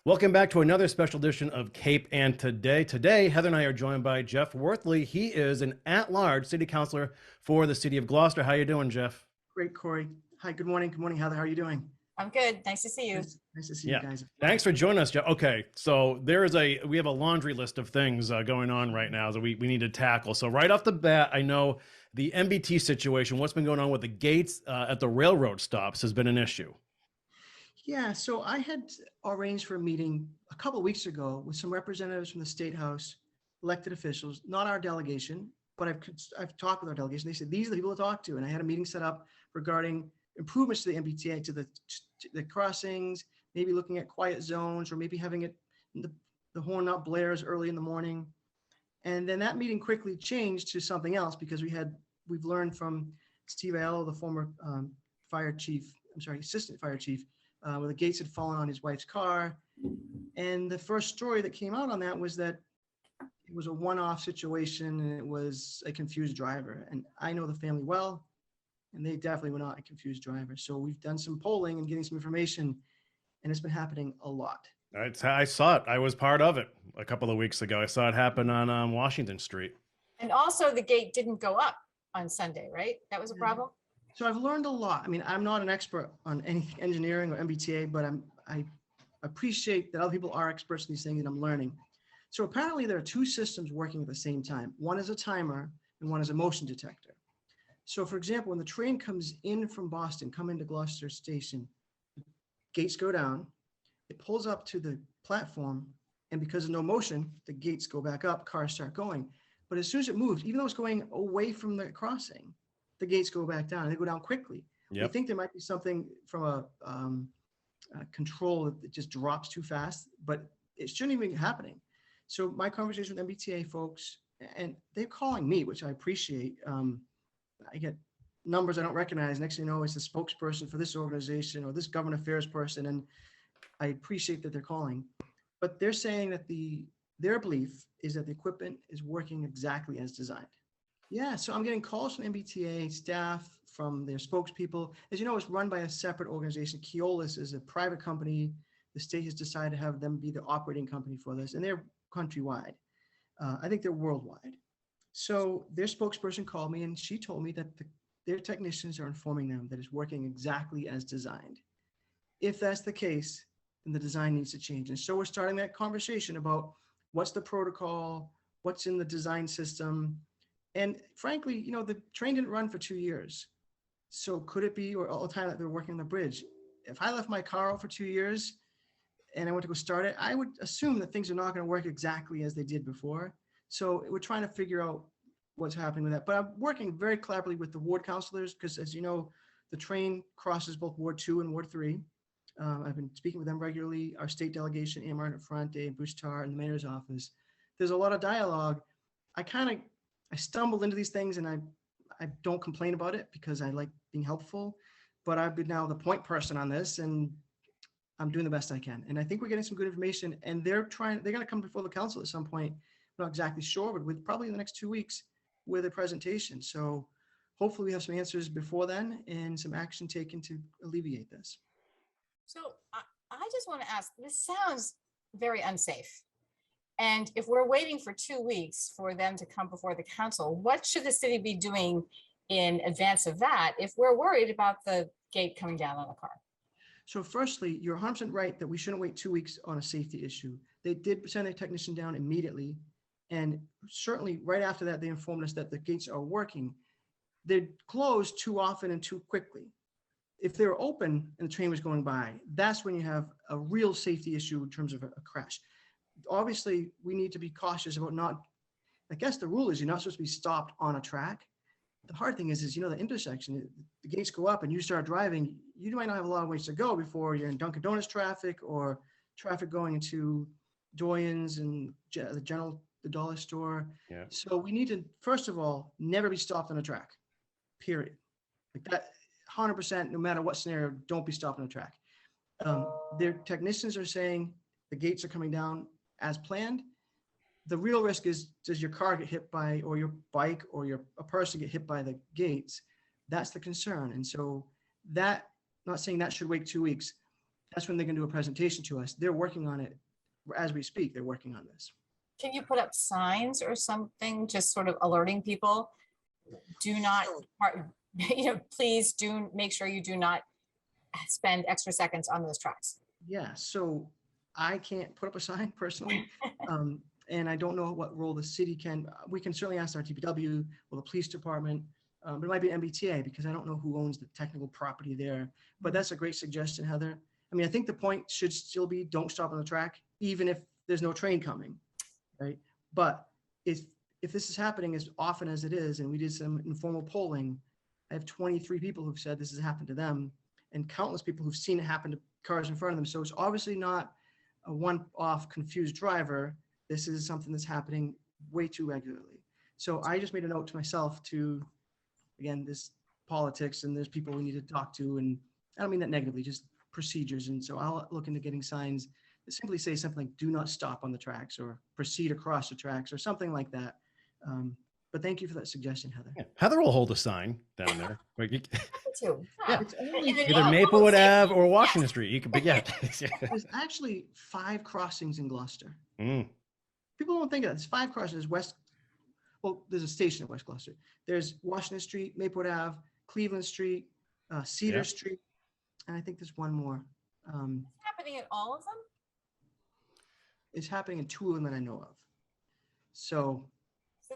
Welcome back to another special edition of Cape and Today. Today, Heather and I are joined by Jeff Worthley. He is an at-large city councilor for the city of Gloucester. How you doing, Jeff? Great, Kory. Hi, good morning. Good morning, Heather. How are you doing? I'm good. Nice to see you. Nice to see you guys. Thanks for joining us, Jeff. Okay, so we have a laundry list of things going on right now that we need to tackle. So right off the bat, I know the MBT situation, what's been going on with the gates at the railroad stops has been an issue. Yeah, so I had arranged for a meeting a couple of weeks ago with some representatives from the State House, elected officials, not our delegation, but I've talked with our delegation. They said, these are the people to talk to. And I had a meeting set up regarding improvements to the MBTA, to the crossings, maybe looking at quiet zones, or maybe having it, the horn not blares early in the morning. And then that meeting quickly changed to something else because we've learned from Steve Aiello, the former assistant fire chief, where the gates had fallen on his wife's car. And the first story that came out on that was that it was a one-off situation and it was a confused driver. And I know the family well, and they definitely were not a confused driver. So we've done some polling and getting some information, and it's been happening a lot. I saw it. I was part of it a couple of weeks ago. I saw it happen on Washington Street. And also the gate didn't go up on Sunday, right? That was a problem? So I've learned a lot. I mean, I'm not an expert on any engineering or MBTA, but I appreciate that other people are experts in these things and I'm learning. So apparently there are two systems working at the same time. One is a timer and one is a motion detector. So for example, when the train comes in from Boston, come into Gloucester Station, gates go down, it pulls up to the platform, and because of no motion, the gates go back up, cars start going. But as soon as it moves, even though it's going away from the crossing, the gates go back down and they go down quickly. Yep. I think there might be something from a control that just drops too fast, but it shouldn't even be happening. So my conversation with MBTA folks, and they're calling me, which I appreciate. I get numbers I don't recognize. Next thing you know, it's the spokesperson for this organization or this government affairs person, and I appreciate that they're calling. But they're saying that their belief is that the equipment is working exactly as designed. Yeah, so I'm getting calls from MBTA staff, from their spokespeople. As you know, it's run by a separate organization. Keolis is a private company. The state has decided to have them be the operating company for this, and they're countrywide. I think they're worldwide. So their spokesperson called me and she told me that their technicians are informing them that it's working exactly as designed. If that's the case, then the design needs to change. And so we're starting that conversation about what's the protocol, what's in the design system. And frankly, you know, the train didn't run for 2 years. So could it be, or all the time that they're working on the bridge? If I left my car out for 2 years and I went to go start it, I would assume that things are not going to work exactly as they did before. So we're trying to figure out what's happening with that. But I'm working very collaboratively with the ward councilors because, as you know, the train crosses both Ward 2 and Ward 3. I've been speaking with them regularly. Our state delegation, Ann Martin Ferrante, Bushtar, and the mayor's office. There's a lot of dialogue. I stumbled into these things and I don't complain about it because I like being helpful, but I've been now the point person on this and I'm doing the best I can. And I think we're getting some good information, and they're going to come before the council at some point. I'm not exactly sure, but with probably in the next 2 weeks with a presentation. So hopefully we have some answers before then and some action taken to alleviate this. So I just want to ask, this sounds very unsafe. And if we're waiting for 2 weeks for them to come before the council, what should the city be doing in advance of that if we're worried about the gate coming down on the car? So firstly, you're 100% right that we shouldn't wait 2 weeks on a safety issue. They did send their technician down immediately. And certainly right after that, they informed us that the gates are working. They're closed too often and too quickly. If they were open and the train was going by, that's when you have a real safety issue in terms of a crash. Obviously, we need to be cautious about not, I guess the rule is you're not supposed to be stopped on a track. The hard thing is, you know, the intersection, the gates go up and you start driving, you might not have a lot of ways to go before you're in Dunkin' Donuts traffic or traffic going into Doyen's and the dollar store. Yeah. So we need to, first of all, never be stopped on a track, period. Like that, 100%, no matter what scenario, don't be stopped on a track. Their technicians are saying the gates are coming down as planned. The real risk is, does your car get hit by, or your bike or a person get hit by the gates? That's the concern. And so that, not saying that should wait 2 weeks. That's when they're going to do a presentation to us. They're working on it as we speak. They're working on this. Can you put up signs or something, just sort of alerting people? Do not, please do make sure you do not spend extra seconds on those tracks. Yeah, so I can't put up a sign personally, and I don't know what role the city can. We can certainly ask our TPW or the police department, but it might be MBTA because I don't know who owns the technical property there. But that's a great suggestion, Heather. I mean, I think the point should still be don't stop on the track, even if there's no train coming, right? But if this is happening as often as it is, and we did some informal polling, I have 23 people who've said this has happened to them, and countless people who've seen it happen to cars in front of them. So it's obviously not a one-off confused driver. This is something that's happening way too regularly. So I just made a note to myself to, again, this politics and there's people we need to talk to, and I don't mean that negatively, just procedures. And so I'll look into getting signs that simply say something like, do not stop on the tracks or proceed across the tracks or something like that. But thank you for that suggestion, Heather. Yeah. Heather will hold a sign down there. Yeah. It's only, Either Maplewood Ave or Washington Street. You could, but yeah. there's actually 5 crossings in Gloucester. Mm. People don't think of that. There's 5 crossings. Well, there's a station in West Gloucester. There's Washington Street, Maplewood Ave, Cleveland Street, Cedar Street, and I think there's one more. It's happening at all of them? It's happening in 2 of them that I know of. So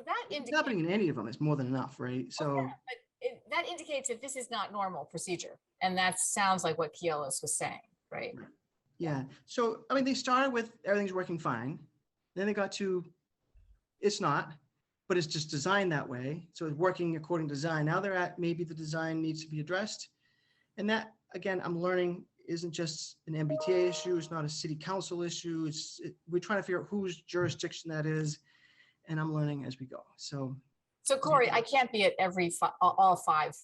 that if it's happening in any of them, it's more than enough, right? So but that indicates that this is not normal procedure. And that sounds like what Keolis was saying, right? yeah. So, I mean, they started with everything's working fine. Then they got to, it's not, but it's just designed that way. So it's working according to design. Now they're at, maybe the design needs to be addressed. And that, again, I'm learning isn't just an MBTA issue. It's not a city council issue. We're trying to figure out whose jurisdiction that is. And I'm learning as we go. So Kory, I can't be at all 5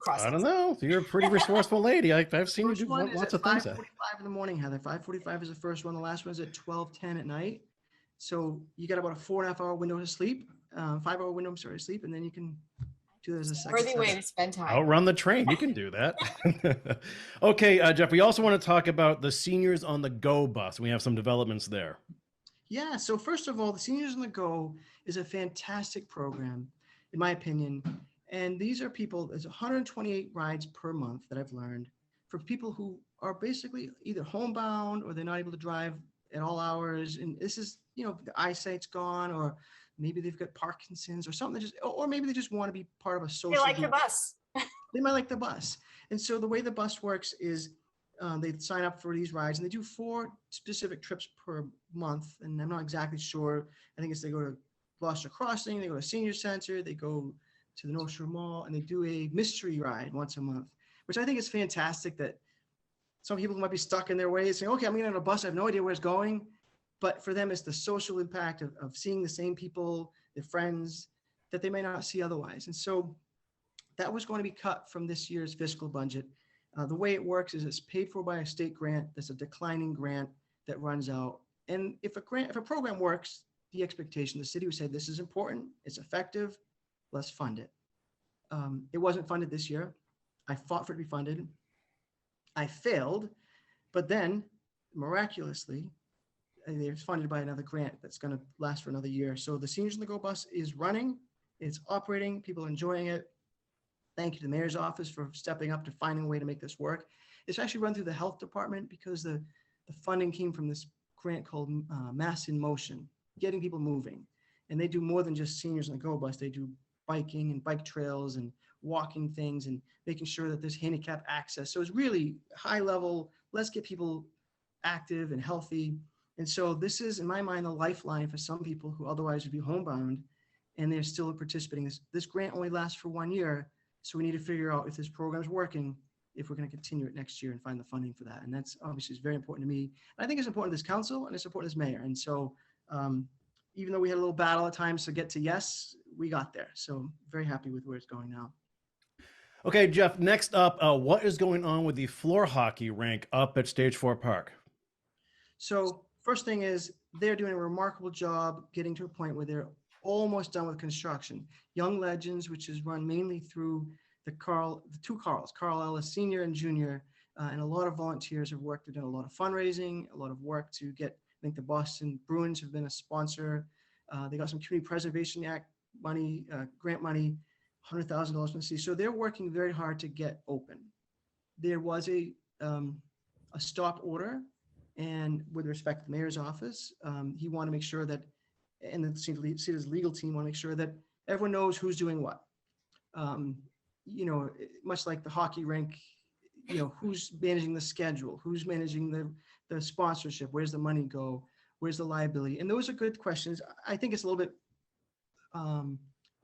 crossings. I don't know. You're a pretty resourceful lady. I've seen you do lots of things. 5:45 in the morning, Heather. 5:45 is the first one. The last one's at 12:10 at night. So you got about a 4.5 hour window to sleep, 5 hour window, I'm sorry, to sleep, and then you can do that as a second. Worthy way to spend time. Outrun the train. You can do that. Okay, Jeff, we also want to talk about the Seniors-On-The-Go bus. We have some developments there. Yeah, so first of all, the Seniors-On-The-Go is a fantastic program, in my opinion. And these are people, there's 128 rides per month that I've learned for people who are basically either homebound or they're not able to drive at all hours. And this is, the eyesight's gone, or maybe they've got Parkinson's or something, or maybe they just want to be part of a social. They like the bus. They might like the bus. And so the way the bus works is they sign up for these rides and they do 4 specific trips per month. And I'm not exactly sure. I think it's they go to Gloucester Crossing, they go to Senior Center, they go to the North Shore Mall, and they do a mystery ride once a month, which I think is fantastic that some people might be stuck in their ways saying, okay, I'm getting on a bus, I have no idea where it's going. But for them, it's the social impact of seeing the same people, their friends, that they may not see otherwise. And so that was going to be cut from this year's fiscal budget. The way it works is it's paid for by a state grant. That's a declining grant that runs out. And if a program works, the expectation, the city would say, this is important, it's effective, let's fund it. It wasn't funded this year. I fought for it to be funded. I failed, but then miraculously, they're funded by another grant that's going to last for another year. So the Seniors-On-The-Go bus is running, it's operating, people are enjoying it. Thank you to the mayor's office for stepping up to finding a way to make this work. It's actually run through the health department because the funding came from this grant called Mass in Motion, getting people moving. And they do more than just Seniors-On-The-Go bus. They do biking and bike trails and walking things and making sure that there's handicap access. So it's really high level, let's get people active and healthy. And so this is, in my mind, a lifeline for some people who otherwise would be homebound and they're still participating. This grant only lasts for 1 year. So we need to figure out if this program is working, if we're going to continue it next year and find the funding for that. And that's obviously is very important to me. And I think it's important to this council and it's important to this mayor. And so even though we had a little battle at times to get to yes, we got there. So very happy with where it's going now. Okay, Jeff, next up, what is going on with the floor hockey rink up at Stage 4 Park? So first thing is they're doing a remarkable job getting to a point where they're almost done with construction. Young Legends, which is run mainly through the two Carls, Carl Ellis Sr. and Jr., and a lot of volunteers have worked. They've done a lot of fundraising, a lot of work to get, I think the Boston Bruins have been a sponsor. They got some Community Preservation Act money, grant money, $100,000 from the city. So they're working very hard to get open. There was a stop order, and with respect to the mayor's office, he wanted to make sure that, and the city's legal team want to make sure that everyone knows who's doing what. You know, much like the hockey rink, you know, who's managing the schedule, who's managing the sponsorship, where's the money go, where's the liability? And those are good questions. I think it's a little bit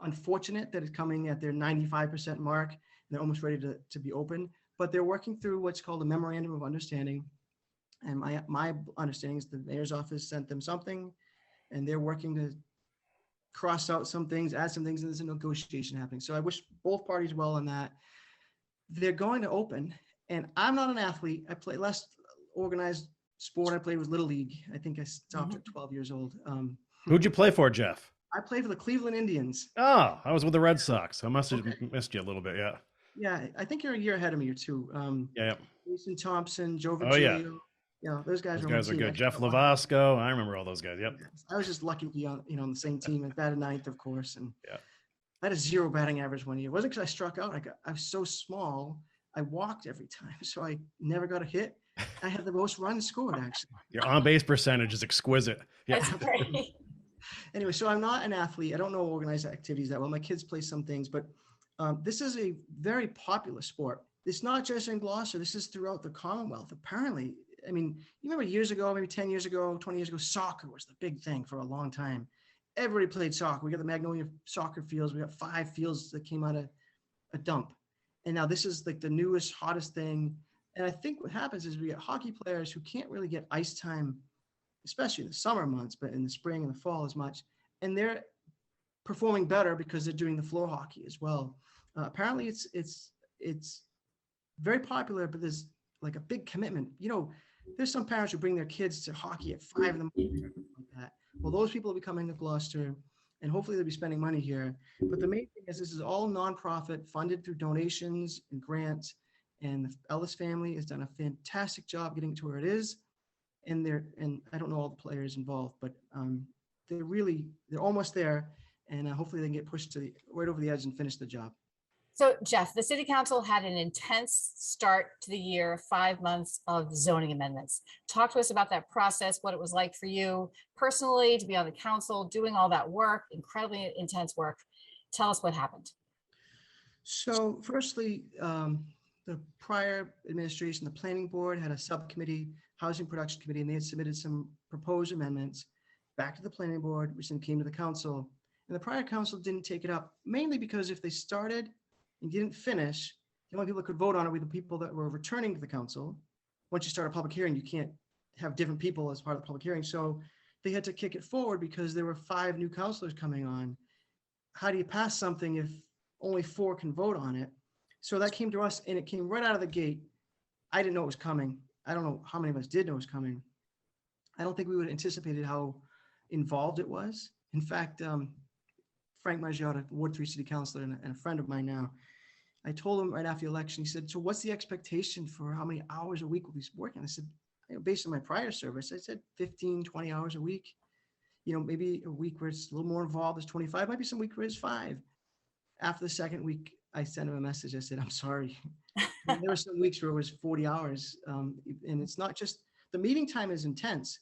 unfortunate that it's coming at their 95% mark. And they're almost ready to be open, but they're working through what's called a memorandum of understanding. And my understanding is the mayor's office sent them something, and they're working to cross out some things, add some things, and there's a negotiation happening. So I wish both parties well on that. They're going to open, and I'm not an athlete. I play less organized sport. I played with Little League. I think I stopped at 12 years old. Who'd you play for, Jeff? I played for the Cleveland Indians. Oh, I was with the Red Sox. I must have missed you a little bit. Yeah. Yeah, I think you're a year ahead of me or two. Yeah. Jason Thompson, Joe Oh, yeah. Virgilio. Yeah, those guys Those are on my guys are team. good. Actually, Jeff I won. Lavasco. I remember all those guys. Yep. I was just lucky to be on, on the same team. I batted ninth, of course, and Yeah. I had a 0 batting average one year. It wasn't because I struck out. I was so small. I walked every time, so I never got a hit. I had the most runs scored, actually. Your on-base percentage is exquisite. Yeah. That's great. Anyway, so I'm not an athlete. I don't know organized activities that well. My kids play some things, but this is a very popular sport. It's not just in Gloucester. This is throughout the Commonwealth. Apparently, I mean, you remember years ago, maybe 10 years ago, 20 years ago, soccer was the big thing for a long time. Everybody played soccer. We got the Magnolia soccer fields. We got 5 fields that came out of a dump. And now this is like the newest, hottest thing. And I think what happens is we get hockey players who can't really get ice time, especially in the summer months, but in the spring and the fall as much. And they're performing better because they're doing the floor hockey as well. Apparently it's very popular, but there's like a big commitment. You know, there's some parents who bring their kids to hockey at 5 in the morning like that. Well, those people will be coming to Gloucester, and hopefully they'll be spending money here. But the main thing is this is all nonprofit, funded through donations and grants. And the Ellis family has done a fantastic job getting it to where it is. And I don't know all the players involved, but they're almost there. And hopefully they can get pushed right over the edge and finish the job. So Jeff, the city council had an intense start to the year, 5 months of zoning amendments. Talk to us about that process, what it was like for you personally to be on the council, doing all that work, incredibly intense work. Tell us what happened. So firstly, the prior administration, the planning board had a subcommittee, housing production committee, and they had submitted some proposed amendments back to the planning board, which then came to the council. And the prior council didn't take it up, mainly because if they started and didn't finish, the only people that could vote on it were the people that were returning to the council. Once you start a public hearing, you can't have different people as part of the public hearing. So they had to kick it forward because there were 5 new councilors coming on. How do you pass something if only 4 can vote on it? So that came to us, and it came right out of the gate. I didn't know it was coming. I don't know how many of us did know it was coming. I don't think we would have anticipated how involved it was. In fact, Frank Maggiota, Ward 3 City Councilor and a friend of mine now, I told him right after the election, he said, so what's the expectation for how many hours a week will be working? I said, based on my prior service, I said 15, 20 hours a week. You know, maybe a week where it's a little more involved is 25, might be some week where it's 5. After the second week, I sent him a message. I said, I'm sorry. There were some weeks where it was 40 hours. And it's not just, the meeting time is intense,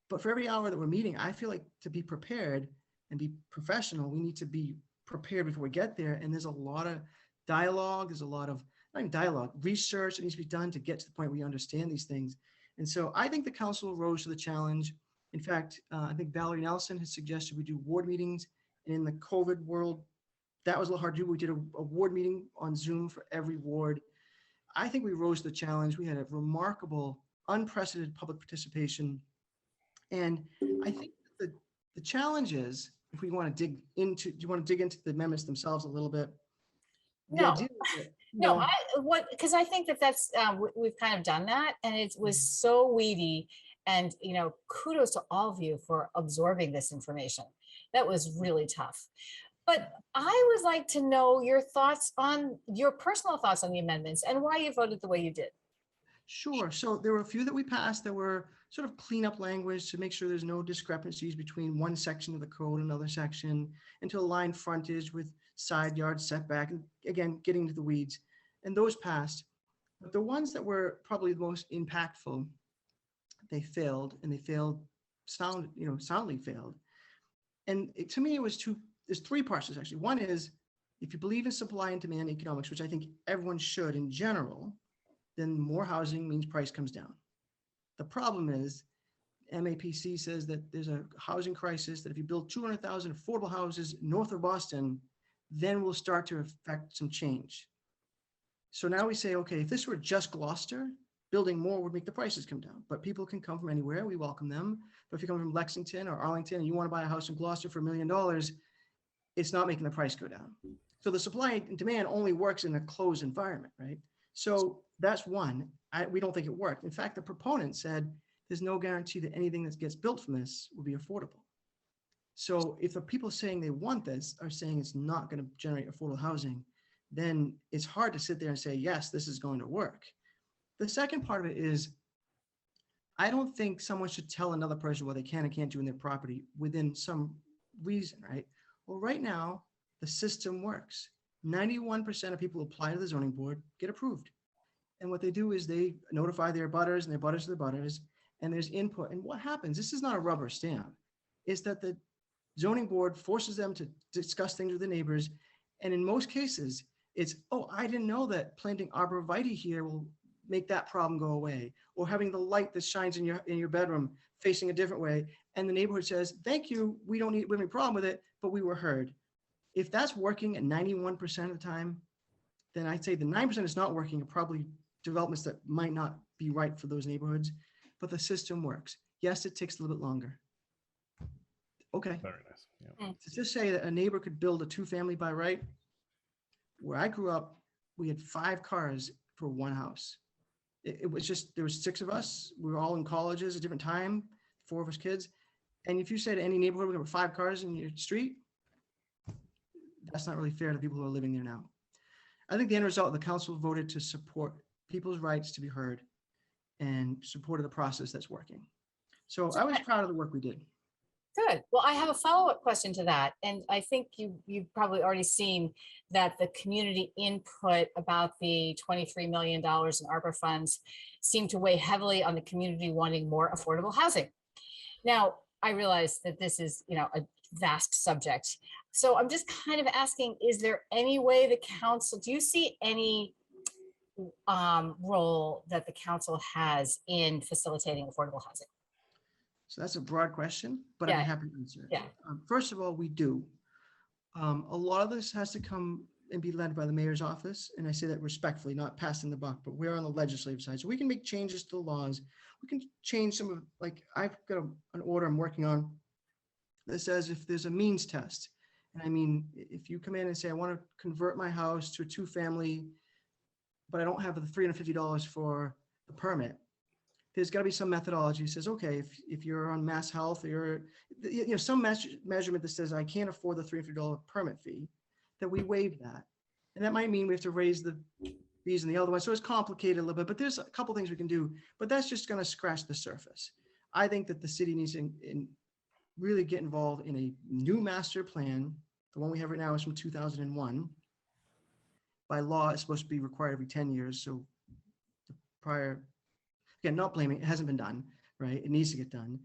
but for every hour that we're meeting, I feel like to be prepared and be professional, we need to be prepared before we get there. And there's a lot of dialogue. There's a lot of, not even dialogue, research that needs to be done to get to the point where you understand these things. And so I think the council rose to the challenge. In fact, I think Valerie Nelson has suggested we do ward meetings. And in the COVID world, that was a little hard to do. We did a ward meeting on Zoom for every ward. I think we rose to the challenge. We had a remarkable, unprecedented public participation. And I think the challenge is, if we want to dig into, do you want to dig into the amendments themselves a little bit? No, because I think that's, we've kind of done that, and it was so weedy. And, kudos to all of you for absorbing this information. That was really tough. But I would like to know your personal thoughts on the amendments and why you voted the way you did. Sure. So there were a few that we passed that were sort of cleanup language to make sure there's no discrepancies between one section of the code and another section, and to align frontage with side yard setback, and again, getting to the weeds. And those passed. But the ones that were probably the most impactful, they failed, and they failed soundly failed. And to me, there's three parts to this actually. One is, if you believe in supply and demand economics, which I think everyone should in general, then more housing means price comes down. The problem is MAPC says that there's a housing crisis, that if you build 200,000 affordable houses north of Boston, then we'll start to affect some change. So now we say, okay, if this were just Gloucester, building more would make the prices come down, but people can come from anywhere. We welcome them. But if you come from Lexington or Arlington and you want to buy a house in Gloucester for $1 million, it's not making the price go down. So the supply and demand only works in a closed environment, right? So that's one. We don't think it worked. In fact, the proponent said there's no guarantee that anything that gets built from this will be affordable. So if the people saying they want this are saying it's not going to generate affordable housing, then it's hard to sit there and say, yes, this is going to work. The second part of it is, I don't think someone should tell another person what they can and can't do in their property within some reason, right? Well, right now, the system works. 91% of people who apply to the zoning board get approved. And what they do is they notify their butters and their butters to their butters, and there's input. And what happens, this is not a rubber stamp, is that the zoning board forces them to discuss things with the neighbors. And in most cases, it's, oh, I didn't know that planting arborvitae here will make that problem go away, or having the light that shines in your bedroom facing a different way. And the neighborhood says, thank you, we don't have any problem with it, but we were heard. If that's working at 91% of the time, then I'd say the 9% is not working, are probably developments that might not be right for those neighborhoods, but the system works. Yes, it takes a little bit longer. Okay. Very nice. Yeah. To just say that a neighbor could build a 2-family by right, where I grew up, we had 5 cars for one house. It was just, there was 6 of us. We were all in colleges at a different time, 4 of us kids. And if you say to any neighborhood, there were 5 cars in your street, that's not really fair to people who are living there now. I think the end result, the council voted to support people's rights to be heard and supported the process that's working. So I was proud of the work we did. Good. Well, I have a follow-up question to that. And I think you've probably already seen that the community input about the $23 million in ARPA funds seemed to weigh heavily on the community wanting more affordable housing. Now, I realize that this is, a vast subject. So I'm just kind of asking, is there any way the council, do you see any role that the council has in facilitating affordable housing? So that's a broad question, but Yeah. I'm happy to answer it. Yeah. First of all, we do. A lot of this has to come and be led by the mayor's office. And I say that respectfully, not passing the buck, but we're on the legislative side. So we can make changes to the laws. We can change some of, like, I've got an order I'm working on that says if there's a means test, and I mean, if you come in and say, I want to convert my house to a 2-family, but I don't have the $350 for the permit, there's got to be some methodology that says, okay, if you're on Mass Health, or you're, some measurement that says I can't afford the $350 permit fee, that we waive that. And that might mean we have to raise the fees and the other one. So it's complicated a little bit, but there's a couple things we can do, but that's just going to scratch the surface. I think that the city needs to really get involved in a new master plan. The one we have right now is from 2001. By law, it's supposed to be required every 10 years. So the prior, again, not blaming, it hasn't been done, right? It needs to get done.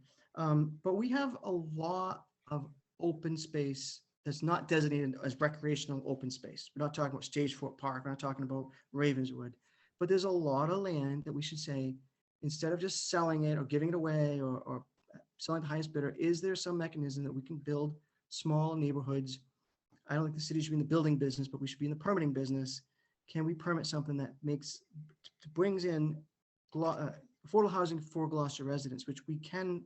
But we have a lot of open space that's not designated as recreational open space. We're not talking about Stagefort Park. We're not talking about Ravenswood. But there's a lot of land that we should say, instead of just selling it or giving it away or selling the highest bidder, is there some mechanism that we can build small neighborhoods? I don't think the city should be in the building business, but we should be in the permitting business. Can we permit something that brings in affordable housing for Gloucester residents, which we can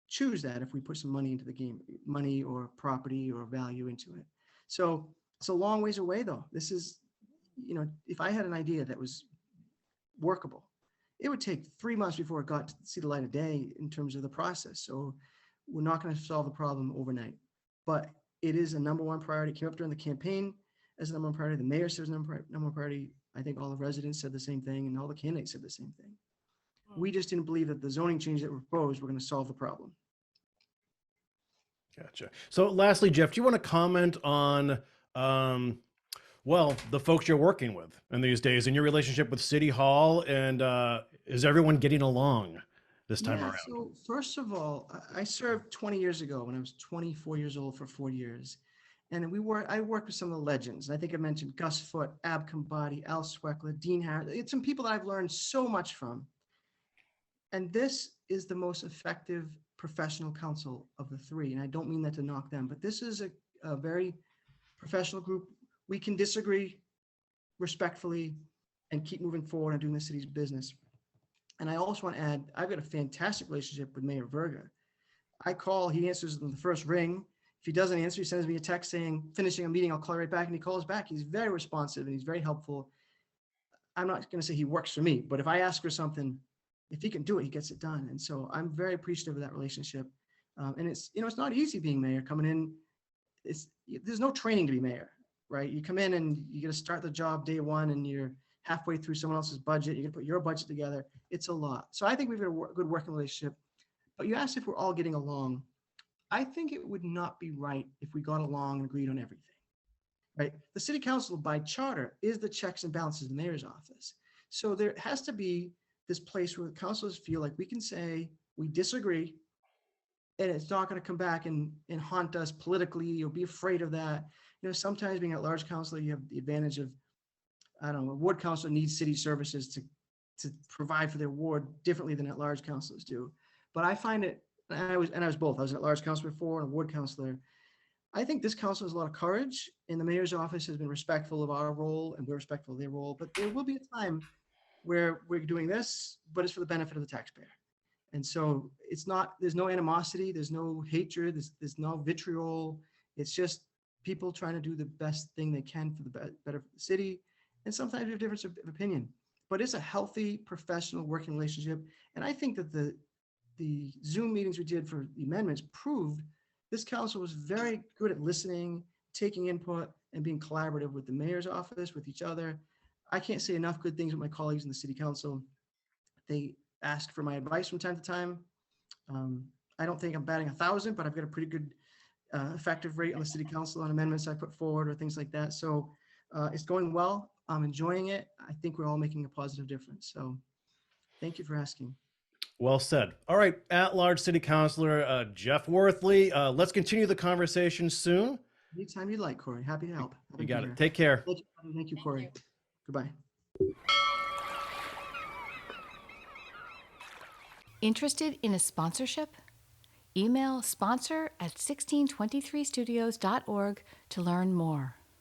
choose that if we put some money into the game, money or property or value into it. So it's a long ways away though. This is, if I had an idea that was workable, it would take 3 months before it got to see the light of day in terms of the process. So we're not going to solve the problem overnight, but it is a #1 priority. It came up during the campaign as a #1 priority. The mayor says number one priority. I think all the residents said the same thing and all the candidates said the same thing. We just didn't believe that the zoning change that were proposed were going to solve the problem. Gotcha. So lastly, Jeff, do you want to comment on, well, the folks you're working with in these days and your relationship with City Hall, and is everyone getting along this time around? So first of all, I served 20 years ago when I was 24 years old for 4 years. And I worked with some of the legends. I think I mentioned Gus Foote, Ab Kambadi, Al Sweckler, Dean Harris. It's some people that I've learned so much from. And this is the most effective professional council of the three. And I don't mean that to knock them, but this is a very professional group. We can disagree respectfully and keep moving forward and doing the city's business. And I also want to add, I've got a fantastic relationship with Mayor Verga. I call, he answers the first ring. If he doesn't answer, he sends me a text saying, finishing a meeting, I'll call you right back. And he calls back. He's very responsive and he's very helpful. I'm not going to say he works for me, but if I ask for something, if he can do it, he gets it done. And so I'm very appreciative of that relationship. And it's not easy being mayor coming in. There's no training to be mayor, right? You come in and you got to start the job day one and you're halfway through someone else's budget. You got to put your budget together. It's a lot. So I think we've got a good working relationship. But you asked if we're all getting along. I think it would not be right if we got along and agreed on everything, right? The city council by charter is the checks and balances of the mayor's office. So there has to be this place where the councilors feel like we can say we disagree and it's not going to come back and haunt us politically or be afraid of that. Sometimes being at large council, you have the advantage of, I don't know, a ward councilor needs city services to provide for their ward differently than at large councilors do. But I find it, and I was both. I was at large council before and a ward councilor. I think this council has a lot of courage, and the mayor's office has been respectful of our role, and we're respectful of their role. But there will be a time where we're doing this, but it's for the benefit of the taxpayer. And so there's no animosity, there's no hatred, there's no vitriol. It's just people trying to do the best thing they can for the better for the city. And sometimes we have difference of opinion, but it's a healthy, professional working relationship. And I think that the Zoom meetings we did for the amendments proved this council was very good at listening, taking input, and being collaborative with the mayor's office, with each other. I can't say enough good things with my colleagues in the city council. They ask for my advice from time to time. I don't think I'm batting 1,000, but I've got a pretty good effective rate on the city council on amendments I put forward or things like that. So it's going well. I'm enjoying it. I think we're all making a positive difference. So thank you for asking. Well said. All right, at-large city councilor Jeff Worthley. Let's continue the conversation soon. Anytime you'd like, Kory. Happy to help. You got it. Take care. Thank you, Kory. Goodbye. Interested in a sponsorship? Email sponsor@1623studios.org to learn more.